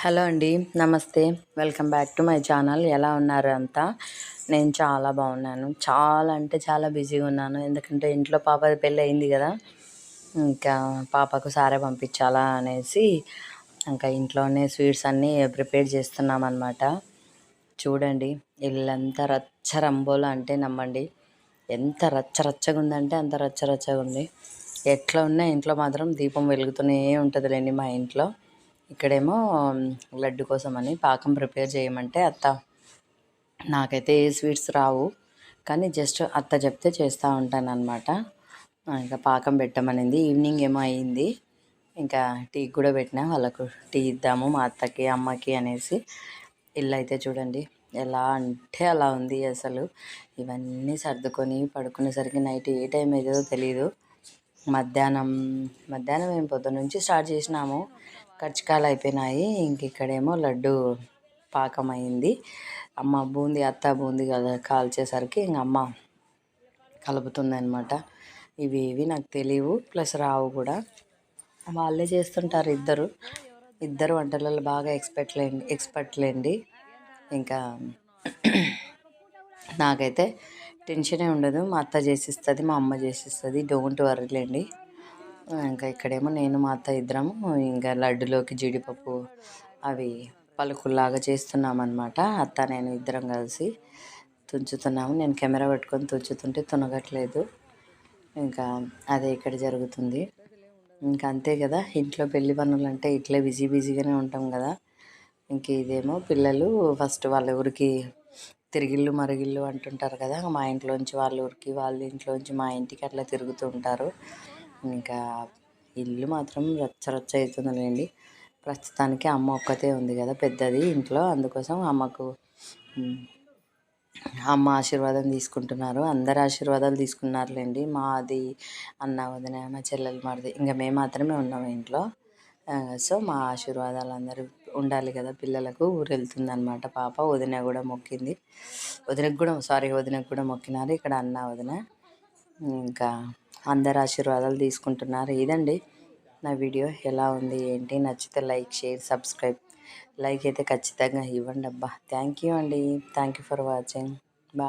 Hello అండి. నమస్తే. Welcome back to my channel. ఎలా ఉన్నారు అంతా? నేను చాలా బాగున్నాను. చాలా అంటే చాలా బిజీగా ఉన్నాను. ఎందుకంటే ఇంట్లో పాపది పెళ్ళి అయింది కదా, ఇంకా పాపకు సారే పంపించాలా అనేసి ఇంకా ఇంట్లోనే స్వీట్స్ అన్నీ ప్రిపేర్ చేస్తున్నాం అన్నమాట. చూడండి, ఇల్లంతా రచ్చరంబోలా అంటే నమ్మండి. ఎంత రచ్చరచ్చగా ఉందంటే అంత రచ్చరచ్చగా ఉంది. ఎట్లా ఉన్నా ఇంట్లో మాత్రం దీపం వెలుగుతూనే ఉంటుందిలేండి మా ఇంట్లో. ఇక్కడేమో లడ్డు కోసం అని పాకం ప్రిపేర్ చేయమంటే అత్త, నాకైతే ఏ స్వీట్స్ రావు కానీ జస్ట్ అత్త చెప్తే చేస్తూ ఉంటాను అనమాట. ఇంకా పాకం పెట్టమనింది. ఈవినింగ్ ఏమో అయింది. ఇంకా టీ కూడా పెట్టినా, వాళ్ళకు టీ ఇద్దాము మా అత్తకి అమ్మకి అనేసి. ఇల్లు అయితే చూడండి ఎలా అంటే అలా ఉంది అసలు. ఇవన్నీ సర్దుకొని పడుకునేసరికి నైట్ ఏ టైం అయ్యేదో తెలియదు. మధ్యాహ్నం ఏం పొద్దున్న నుంచి స్టార్ట్ చేసినాము. కర్చికాయలు అయిపోయినాయి. ఇంక ఇక్కడేమో లడ్డు పాకం అయింది. అమ్మ బూందీ, అత్త బూందీ కదా కాల్చేసరికి ఇంక అమ్మ కలుపుతుంది అనమాట. ఇవి నాకు తెలియవు, ప్లస్ రావు కూడా. వాళ్ళే చేస్తుంటారు. ఇద్దరు వంటలలో బాగా ఎక్స్పర్ట్లేండి. ఇంకా నాకైతే టెన్షనే ఉండదు. మా అత్త చేసిస్తుంది, మా అమ్మ చేసిస్తుంది. డోంట్ వరీలేండి. ఇంకా ఇక్కడేమో నేను మా అత్త ఇద్దరము ఇంకా లడ్డులోకి జీడిపప్పు అవి పలుకుల్లాగా చేస్తున్నామన్నమాట. అత్త నేను ఇద్దరం కలిసి తుంచుతున్నాము. నేను కెమెరా పెట్టుకొని తుంచుతుంటే తునగట్లేదు. ఇంకా అదే ఇక్కడ జరుగుతుంది. ఇంకా అంతే కదా, ఇంట్లో పెళ్లి పనులు అంటే ఇట్లే బిజీగానే ఉంటాం కదా. ఇంక ఇదేమో పిల్లలు ఫస్ట్ వాళ్ళ ఊరికి తిరిగిళ్ళు మరిగిళ్ళు అంటుంటారు కదా, మా ఇంట్లోంచి వాళ్ళ ఊరికి, వాళ్ళ ఇంట్లోంచి మా ఇంటికి అట్లా తిరుగుతూ ఉంటారు. ఇంకా ఇల్లు మాత్రం రచ్చ అవుతుందిలేండి. ప్రస్తుతానికి అమ్మ ఒక్కతే ఉంది కదా పెద్దది ఇంట్లో, అందుకోసం అమ్మ ఆశీర్వాదం తీసుకుంటున్నారు. అందరు ఆశీర్వాదాలు తీసుకున్నారులేండి. మాది అన్న వదిన మా చెల్లెలు మాది ఇంకా మేము మాత్రమే ఉన్నాము ఇంట్లో. సో మా ఆశీర్వాదాలు అందరూ ఉండాలి కదా పిల్లలకు. ఊరు వెళ్తుందనమాట పాప. వదిన కూడా మొక్కింది. వదినకు కూడా మొక్కినారు ఇక్కడ అన్న వదిన. ఇంకా అందరు ఆశీర్వాదాలు తీసుకుంటున్నారు. ఇదండి నా వీడియో. ఎలా ఉంది ఏంటి, నచ్చితే లైక్, షేర్, సబ్స్క్రైబ్. లైక్ అయితే ఖచ్చితంగా ఇవ్వండి అబ్బా. థ్యాంక్ యూ అండి. Thank you for watching.